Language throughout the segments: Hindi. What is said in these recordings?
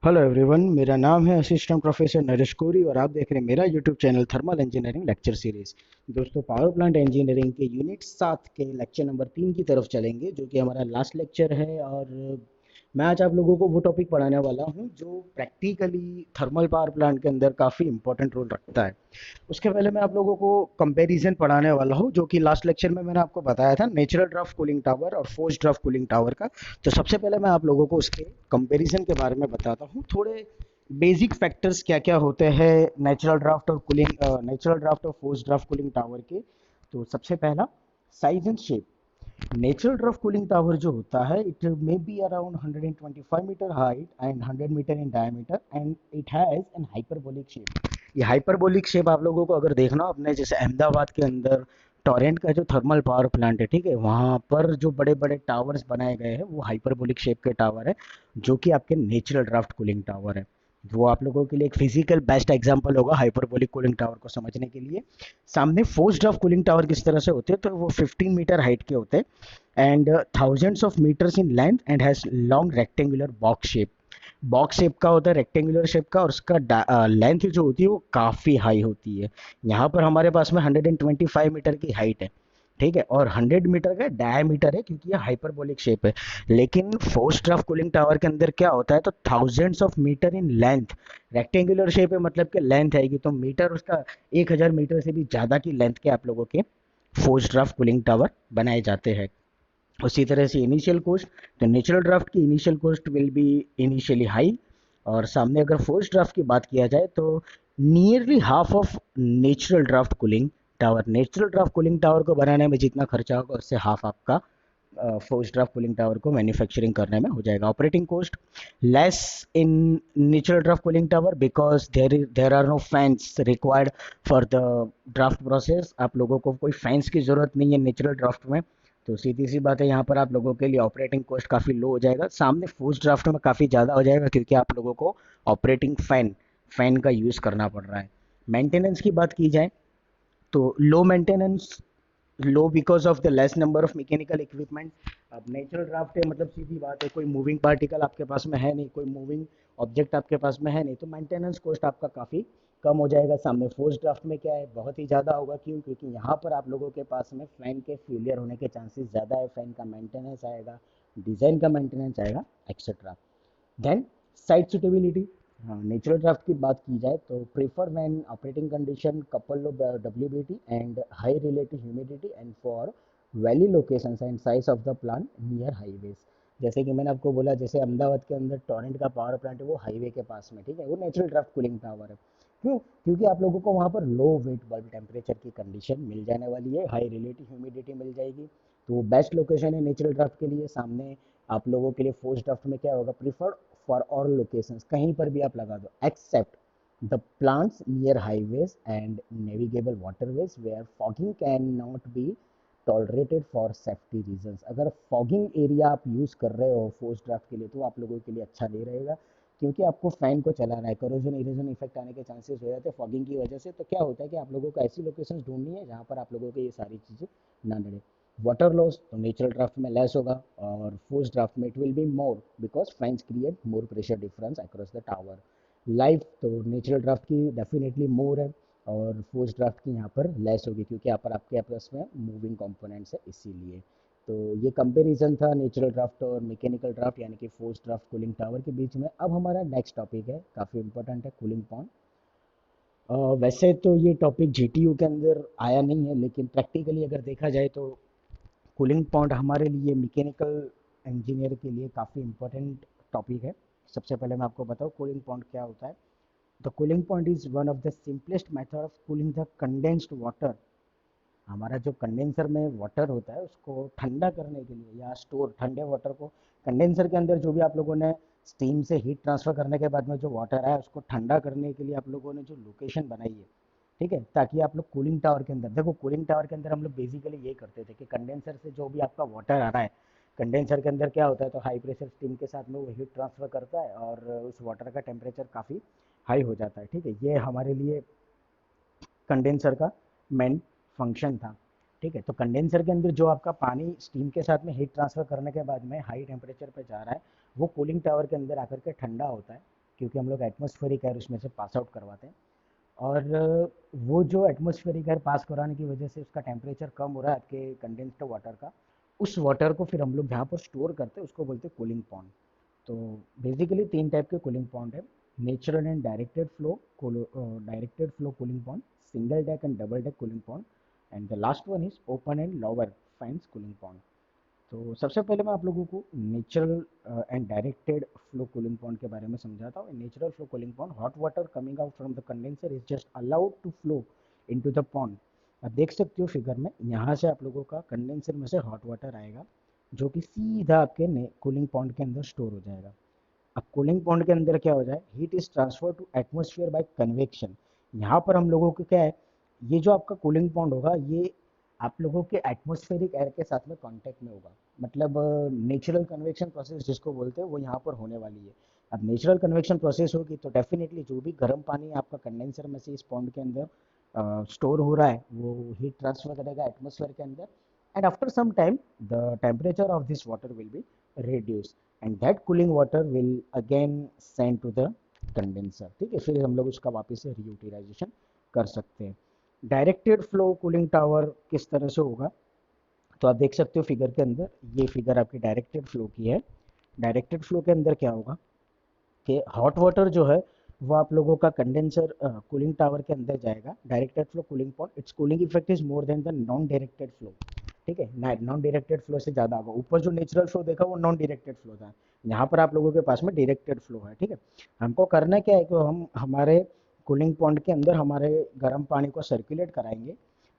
हेलो एवरीवन, मेरा नाम है असिस्टेंट प्रोफेसर नरेश कोरी और आप देख रहे हैं मेरा YouTube channel thermal engineering lecture series. दोस्तों, पावर प्लांट इंजीनियरिंग के यूनिट 7 के लेक्चर नंबर 3 की तरफ चलेंगे, जो कि हमारा लास्ट लेक्चर है। और मैं आज आप लोगों को वो टॉपिक पढ़ाने वाला हूं जो प्रैक्टिकली थर्मल पावर प्लांट के अंदर काफ़ी इंपॉर्टेंट रोल रखता है। उसके पहले मैं आप लोगों को कंपैरिजन पढ़ाने वाला हूँ, जो कि लास्ट लेक्चर में मैंने आपको बताया था नेचुरल ड्राफ्ट कूलिंग टावर और फोर्स्ड ड्राफ्ट कूलिंग टावर का। तो सबसे पहले मैं आप लोगों को उसके कंपैरिजन के बारे में बताता हूँ। थोड़े बेसिक फैक्टर्स क्या क्या होते हैं नेचुरल ड्राफ्ट और फोर्स्ड ड्राफ्ट कूलिंग टावर के। तो सबसे पहला, size and shape. Natural draft cooling tower जो होता है, it may be around 125 metre height and 100 metre in diameter and it has an hyperbolic shape. ये हाइपरबोलिक शेप आप लोगों को अगर देखना हो अपने जैसे अहमदाबाद के अंदर टोरेंट का जो थर्मल पावर प्लांट है, ठीक है, वहाँ पर जो बड़े बड़े टावर्स बनाए गए हैं वो हाइपरबोलिक शेप के टावर है, जो कि आपके नेचुरल ड्राफ्ट कूलिंग टावर है। वो आप लोगों के लिए एक फिजिकल बेस्ट एग्जांपल होगा हाइपरबोलिक कूलिंग टावर को समझने के लिए। सामने फोर्स्ड ड्राफ्ट कूलिंग टावर किस तरह से होते हैं, तो वो 15 मीटर हाइट के होते हैं and thousands of metres in length and has long rectangular box shape. Box shape का होता है, रेक्टेंगुलर शेप का, और उसका लेंथ जो होती है वो काफ़ी हाई होती है। यहाँ पर हमारे पास में 125 मीटर की हाइट है, ठीक है, और 100 मीटर का डायमीटर है, क्योंकि ये हाइपरबोलिक शेप है। लेकिन फोर्स्ड ड्राफ्ट कूलिंग टावर के अंदर क्या होता है, तो thousands of metre in length. Rectangular shape है मतलब कि लेंथ आएगी तो मीटर उसका 1000 मीटर से भी ज़्यादा की लेंथ के आप लोगों के फोर्स्ड ड्राफ्ट कूलिंग टावर बनाए जाते हैं। उसी तरह से इनिशियल कॉस्ट, तो नेचुरल ड्राफ्ट की initial cost will be initially high. और सामने अगर फोर्स ड्राफ्ट की बात किया जाए तो nearly half of natural draft cooling tower. Natural draft cooling tower को बनाने में जितना खर्चा होगा उससे हाफ आपका फोर्स ड्राफ्ट कूलिंग टावर को मैन्युफैक्चरिंग करने में हो जाएगा। Operating cost less in natural draft cooling tower because there are no fans required for the draft process. आप लोगों को कोई फैंस की जरूरत नहीं है नेचुरल ड्राफ्ट में, तो सीधी सी बात है यहाँ पर आप लोगों के लिए ऑपरेटिंग कॉस्ट काफ़ी लो हो जाएगा। सामने फोर्स ड्राफ्ट में काफ़ी ज़्यादा हो जाएगा, क्योंकि आप लोगों को ऑपरेटिंग फैन का यूज़ करना पड़ रहा है। मेंटेनेंस की बात की जाए तो low maintenance, low because of the less number of mechanical equipment. अब नेचुरल ड्राफ्ट है मतलब सीधी बात है, कोई मूविंग पार्टिकल आपके पास में है नहीं, कोई मूविंग ऑब्जेक्ट आपके पास में है नहीं, तो मेंटेनेंस कॉस्ट आपका काफ़ी कम हो जाएगा। सामने फोर्स ड्राफ्ट में क्या है, बहुत ही ज़्यादा होगा। क्यों? क्योंकि यहाँ पर आप लोगों के पास में फैन के फेलियर होने के चांसेस ज़्यादा है, फैन का मेंटेनेंस आएगा, डिज़ाइन का मेंटेनेंस आएगा, एक्सेट्रा। Then site suitability. हाँ, नेचुरल ड्राफ्ट की बात की जाए तो prefer when operating condition couple of WBT and high relative humidity and for valley locations and size of the plant near highways. जैसे कि मैंने आपको बोला, जैसे अहमदाबाद के अंदर टोरेंट का पावर प्लांट है, वो हाईवे के पास में, ठीक है, वो नेचुरल ड्राफ्ट कूलिंग टावर है। क्यों? क्योंकि आप लोगों को वहाँ पर लो वेट बल्ब टेम्परेचर की कंडीशन मिल जाने वाली है, हाई रिलेटिव ह्यूमिडिटी मिल जाएगी, तो वो बेस्ट लोकेशन है नेचुरल ड्राफ्ट के लिए। सामने आप लोगों के लिए फोर्स ड्राफ्ट में क्या होगा, प्रीफर्ड फॉर ऑल लोकेशंस, कहीं पर भी आप लगा दो except the plants near highways and navigable waterways where fogging can not be tolerated for safety reasons. अगर फॉगिंग एरिया आप यूज़ कर रहे हो फोर्स ड्राफ्ट के लिए, तो आप लोगों के लिए अच्छा नहीं रहेगा, क्योंकि आपको फैन को चलाना है, करोजन इरोजन इफेक्ट आने के चांसेस हो जाते हैं फॉगिंग की वजह से। तो क्या होता है कि आप लोगों को ऐसी लोकेशंस ढूंढनी है जहाँ पर आप लोगों को ये सारी चीज़ें ना लड़े। वाटर लॉस तो नेचुरल ड्राफ्ट में लेस होगा और फोर्स ड्राफ्ट में it will be more, because fans create more pressure difference across the tower. Life तो नेचुरल ड्राफ्ट की डेफिनेटली मोर है और फोर्स ड्राफ्ट की यहाँ पर लेस होगी, क्योंकि यहाँ पर आपके पास में मूविंग कंपोनेंट्स है, इसीलिए। तो ये कंपैरिजन था नेचुरल ड्राफ्ट और मैकेनिकल ड्राफ्ट यानी कि फोर्स ड्राफ्ट कूलिंग टावर के बीच में। अब हमारा नेक्स्ट टॉपिक है, काफ़ी इंपॉर्टेंट है, कूलिंग पॉइंट। वैसे तो ये टॉपिक जीटीयू के अंदर आया नहीं है, लेकिन प्रैक्टिकली अगर देखा जाए तो कूलिंग पॉइंट हमारे लिए मैकेनिकल इंजीनियर के लिए काफ़ी इंपॉर्टेंट टॉपिक है। सबसे पहले मैं आपको बताऊँ कूलिंग पॉइंट क्या होता है। The cooling point is one of the simplest method of cooling the condensed water. हमारा जो कंडेंसर में वाटर होता है उसको ठंडा करने के लिए या स्टोर ठंडे वाटर को, कंडेंसर के अंदर जो भी आप लोगों ने स्टीम से हीट ट्रांसफर करने के बाद में जो वाटर आया उसको ठंडा करने के लिए आप लोगों ने जो लोकेशन बनाई है, ठीक है, ताकि आप लोग कूलिंग टावर के अंदर देखो, कूलिंग टावर के अंदर हम लोग बेसिकली ये करते थे कि कंडेंसर से जो भी आपका वाटर आ रहा है, कंडेंसर के अंदर क्या होता है, तो हाई प्रेशर स्टीम के साथ में वो हीट ट्रांसफर करता है और उस वाटर का टेम्परेचर काफ़ी हाई हो जाता है, ठीक है। ये हमारे लिए कंडेंसर का मेन फंक्शन था, ठीक है। तो कंडेंसर के अंदर जो आपका पानी स्टीम के साथ में हीट ट्रांसफर करने के बाद में हाई टेम्परेचर पे जा रहा है, वो कूलिंग टावर के अंदर आकर के ठंडा होता है, क्योंकि हम लोग एटमॉस्फेरिक एयर उसमें से पास आउट करवाते हैं। और वो जो एटमॉस्फेरिक एयर पास कराने की वजह से उसका टेम्परेचर कम हो रहा है आपके कंडेंस्ड वाटर का, उस वाटर को फिर हम लोग जहाँ पर स्टोर करते हैं उसको बोलते हैं कूलिंग पॉन्ड। तो बेसिकली तीन टाइप के कूलिंग पॉन्ड है: natural and directed flow cooling pond, single deck and double deck cooling pond, and the last one is open and lower fines cooling pond. तो सबसे पहले मैं आप लोगों को natural and directed flow cooling pond के बारे में समझाता हूँ। Natural flow cooling pond, hot water coming out from the condenser is just allowed to flow into the pond. आप देख सकते हो फिगर में, यहाँ से आप लोगों का कंडेंसर में से हॉट वाटर आएगा जो कि सीधा आपके कूलिंग पॉन्ड के अंदर स्टोर हो जाएगा। अब कूलिंग पॉन्ड के अंदर क्या हो जाए, heat is transfer to atmosphere by convection. यहाँ पर हम लोगों को क्या है, ये जो आपका कूलिंग पॉन्ड होगा ये आप लोगों के एटमॉस्फेरिक एयर के साथ में कांटेक्ट में होगा। मतलब नेचुरल कन्वेक्शन प्रोसेस जिसको बोलते हैं वो यहाँ पर होने वाली है। अब नेचुरल कन्वेक्शन प्रोसेस होगी तो डेफिनेटली जो भी गर्म पानी आपका कंडेंसर में से इस पॉन्ड के अंदर स्टोर हो रहा है वो हीट ट्रांसफर करेगा एटमॉस्फेयर के अंदर, and after some time the temperature of this water will be reduced and that cooling water will again send to the condenser। ठीक है, फिर हम लोग उसका वापस से रीयूटिलाइजेशन कर सकते हैं। डायरेक्टेड फ्लो कूलिंग टावर किस तरह से होगा, तो आप देख सकते हो फिगर के अंदर, ये फिगर आपकी डायरेक्टेड फ्लो की है। डायरेक्टेड फ्लो के अंदर क्या होगा कि हॉट वाटर जो है वो आप लोगों का कंडेंसर कूलिंग टावर के अंदर जाएगा। Directed flow cooling point, it's cooling effect is more than the non directed flow. ठीक है, नॉन डायरेक्टेड फ्लो से ज़्यादा होगा। ऊपर जो नेचुरल फ्लो देखा वो नॉन डायरेक्टेड फ्लो था, यहाँ पर आप लोगों के पास में डायरेक्टेड फ्लो है। ठीक है, हमको करना क्या है कि हम हमारे कूलिंग पॉइंट के अंदर हमारे गर्म पानी को सर्कुलेट कराएंगे।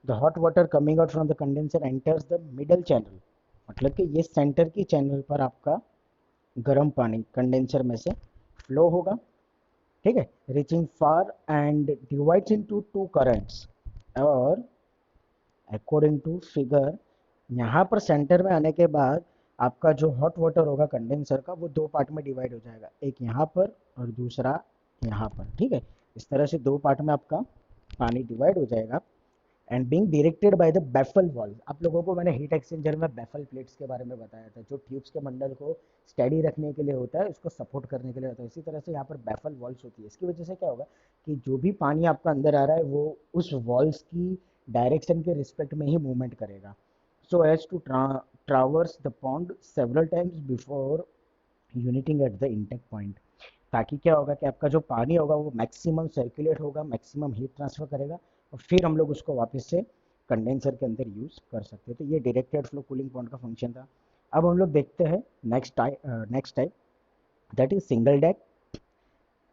The hot water coming out from the condenser enters the middle channel, मतलब कि ये सेंटर की चैनल पर आपका गर्म पानी कंडेंसर में से फ्लो होगा। ठीक है, reaching far and divides into two currents, और अकॉर्डिंग टू फिगर यहाँ पर सेंटर में आने के बाद आपका जो हॉट वाटर होगा कंडेंसर का वो दो पार्ट में डिवाइड हो जाएगा, एक यहाँ पर और दूसरा यहाँ पर। ठीक है, इस तरह से दो पार्ट में आपका पानी डिवाइड हो जाएगा and being directed by the baffle valve. आप लोगों को मैंने हीट एक्सचेंजर में बैफल प्लेट्स के बारे में बताया था, जो ट्यूब्स के मंडल को स्टेडी रखने के लिए होता है, उसको सपोर्ट करने के लिए होता है। इसी तरह से यहाँ पर बैफल वॉल्व्स होती है। इसकी वजह से क्या होगा कि जो भी पानी आपका अंदर आ रहा है वो उस वॉल्व्स की डायरेक्शन के रिस्पेक्ट में ही मूवमेंट करेगा, so as to traverse the pond several times before uniting at the intake point। ताकि क्या होगा कि आपका जो पानी होगा वो मैक्सिमम सर्कुलेट होगा, मैक्सिमम हीट ट्रांसफर करेगा, और फिर हम लोग उसको वापस से कंडेंसर के अंदर यूज कर सकते हैं। तो ये डायरेक्टेड फ्लो कूलिंग पॉइंट का फंक्शन था। अब हम लोग देखते हैं next type, that is single deck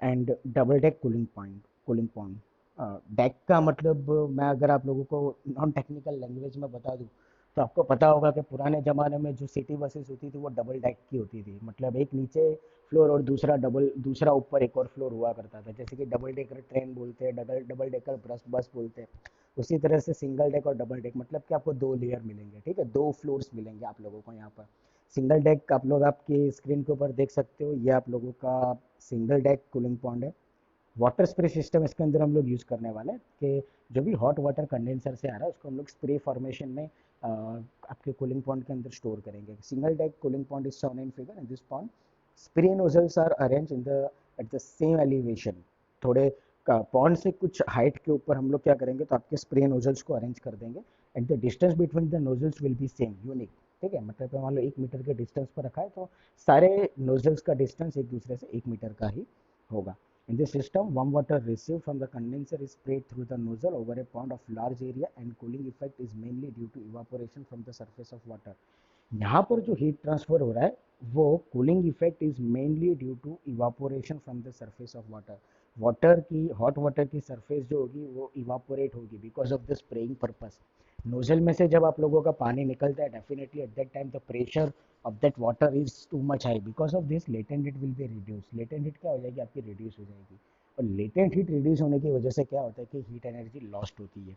and double deck cooling point. Deck का मतलब मैं अगर आप लोगों को नॉन टेक्निकल लैंग्वेज में बता दूं तो आपको पता होगा कि पुराने ज़माने में जो सिटी बसेस होती थी वो डबल डेक की होती थी। मतलब एक नीचे फ्लोर और दूसरा ऊपर एक और फ्लोर हुआ करता था, जैसे कि डबल डेकर ट्रेन बोलते हैं, डबल डबल डेकर बस बोलते हैं। उसी तरह से सिंगल डेक और डबल डेक मतलब कि आपको दो लेयर मिलेंगे। ठीक है, दो फ्लोर्स मिलेंगे आप लोगों को यहाँ पर। सिंगल डेक आप लोग आपकी स्क्रीन के ऊपर देख सकते हो, ये आप लोगों का सिंगल डेक कूलिंग पॉइंट है। वाटर स्प्रे सिस्टम इसके अंदर हम लोग यूज़ करने वाले हैं कि जो भी हॉट वाटर कंडेंसर से आ रहा है उसको हम लोग स्प्रे फॉर्मेशन में आपके कूलिंग पॉइंट के अंदर स्टोर करेंगे। Single deck cooling point is shown in figure, and this point spray nozzles are arrange in the at the same elevation. थोड़े पॉन्ड से कुछ हाइट के ऊपर हम लोग क्या करेंगे तो आपके स्प्रे नोजल्स को अरेंज कर देंगे, and the distance between the nozzles will be same unique. ठीक है, मतलब मान लो 1 मीटर के डिस्टेंस पर रखा है तो सारे नोजल्स का डिस्टेंस एक दूसरे से 1 मीटर का ही होगा। In this system, warm water received from the condenser is sprayed through the nozzle over a pond of large area, and cooling effect is mainly due to evaporation from the surface of water। यहाँ पर जो हीट ट्रांसफर हो रहा है वो cooling effect is mainly due to evaporation from the surface of water. Water की हॉट वाटर की सरफेस जो होगी वो इवापोरेट होगी because of the spraying purpose. Nozzle में से जब आप लोगों का पानी निकलता है definitely at that time the pressure of that water is too much high, because of this latent heat will be reduced। latent heat क्या हो जाएगी आपकी, reduce हो जाएगी। और latent heat reduce होने की वजह से क्या होता है कि heat energy lost होती है।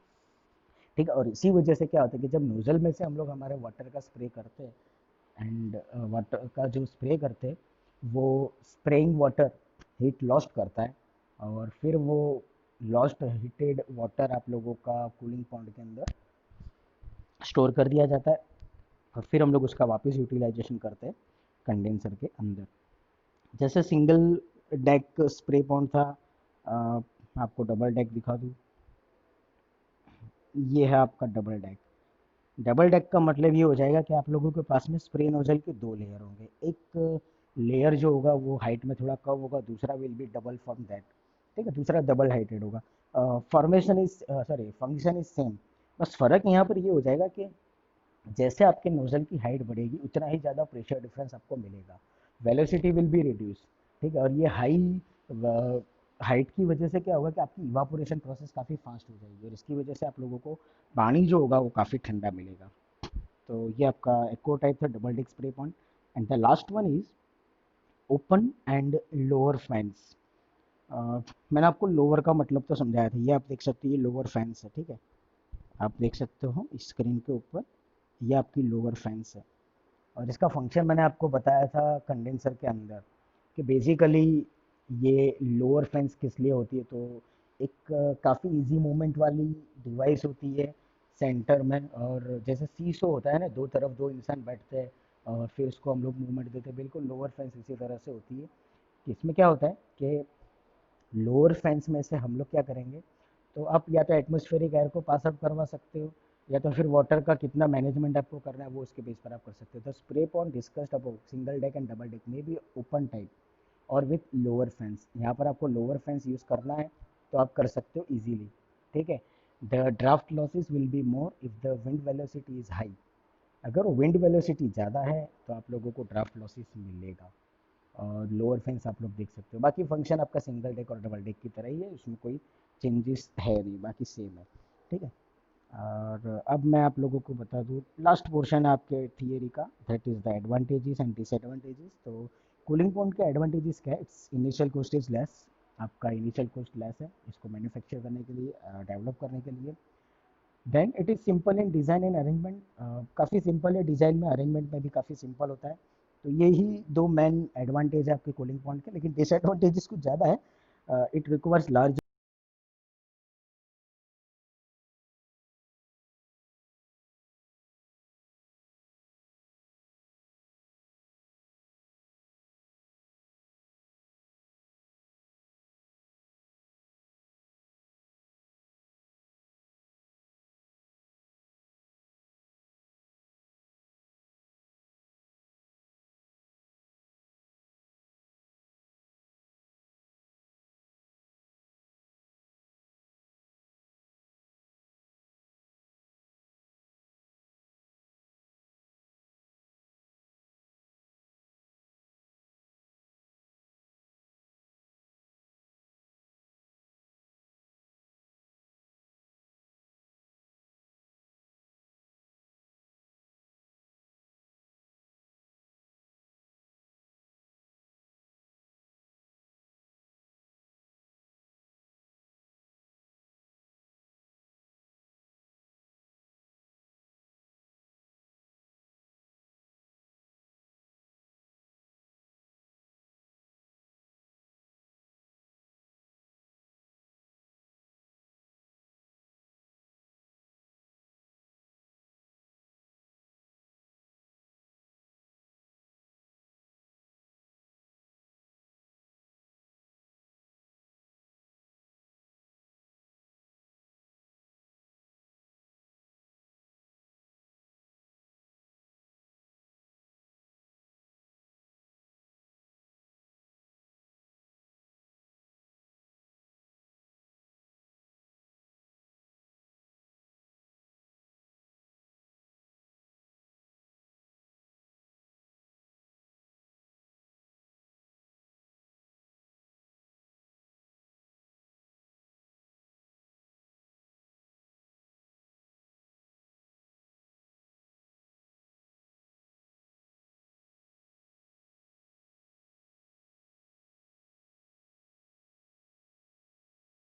ठीक है, और इसी वजह से क्या होता है कि जब नोजल में से हम लोग हमारे वाटर का स्प्रे करते हैं एंड वाटर का जो स्प्रे करते हैं वो स्प्रेइंग वाटर हीट लॉस्ट करता है, और फिर वो लॉस्ट हीटेड वाटर आप लोगों का कूलिंग पॉइंट के अंदर स्टोर कर दिया जाता है, और फिर हम लोग उसका वापस यूटिलाइजेशन करते हैं कंडेंसर के अंदर। जैसे सिंगल डेक स्प्रे पॉन्ड था। आपको डबल डेक दिखा दूँ, ये है आपका डबल डेक। डबल डेक का मतलब ये हो जाएगा कि आप लोगों के पास में स्प्रे नोजल के दो लेयर होंगे। एक लेयर जो होगा वो हाइट में थोड़ा कम होगा, दूसरा will be double from that. ठीक है, दूसरा डबल हाइटेड होगा। Formation is sorry function is same. बस फर्क यहाँ पर ये हो जाएगा कि जैसे आपके नोजल की हाइट बढ़ेगी उतना ही ज़्यादा प्रेशर डिफरेंस आपको मिलेगा, वेलोसिटी विल बी रिड्यूस। ठीक है, और ये हाई हाइट की वजह से क्या होगा कि आपकी इवापोरेशन प्रोसेस काफ़ी फास्ट हो जाएगी, और इसकी वजह से आप लोगों को पानी जो होगा वो काफ़ी ठंडा मिलेगा। तो ये आपका एको टाइप था double Dick spray point. And the last one is open and lower fans. मैंने आपको लोअर का मतलब तो समझाया था, ये आप देख सकते हैं, ये लोअर फैंस है। ठीक है, आप देख सकते हो स्क्रीन के ऊपर, ये आपकी लोअर फैंस है। और इसका फंक्शन मैंने आपको बताया था कंडेंसर के अंदर, कि बेसिकली ये लोअर फैंस किस लिए होती है। तो एक काफ़ी इजी मूवमेंट वाली डिवाइस होती है सेंटर में, और जैसे सीसो होता है ना, दो तरफ दो इंसान बैठते हैं और फिर उसको हम लोग मूवमेंट देते हैं, बिल्कुल लोअर फैंस इसी तरह से होती है। कि इसमें क्या होता है कि लोअर फैंस में से हम लोग क्या करेंगे, तो आप या तो एटमॉस्फेरिक एयर को पास आउट करवा सकते हो, या तो फिर वाटर का कितना मैनेजमेंट आपको करना है वो उसके बेस पर आप कर सकते हो। तो spray pond discussed about single deck and double deck में भी ओपन टाइप और विथ लोअर फैंस। यहाँ पर आपको लोअर फैंस यूज़ करना है तो आप कर सकते हो इजीली। ठीक है, the draft losses will be more if the wind velocity is high. अगर विंड वेलोसिटी ज़्यादा है तो आप लोगों को ड्राफ्ट लॉसेस मिलेगा। और लोअर फेंस आप लोग देख सकते हो, बाकी फंक्शन आपका सिंगल डेक और डबल डेक की तरह ही है, उसमें कोई चेंजेस है नहीं, बाकी सेम है। ठीक है, और अब मैं आप लोगों को बता दूँ लास्ट पोर्शन है आपके थियरी का, that is the advantages and disadvantages. तो कूलिंग पॉइंट के एडवांटेजेस क्या है, it's initial cost is less. आपका इनिशियल कॉस्ट लेस है इसको मैन्युफैक्चर करने के लिए, डेवलप करने के लिए। Then it is simple in design and arrangement, काफ़ी सिंपल है डिज़ाइन में, अरेंजमेंट में भी काफ़ी सिंपल होता है। तो यही दो मेन एडवांटेज है आपके कूलिंग पॉइंट के, लेकिन डिसएडवांटेजेस कुछ ज़्यादा है। It requires large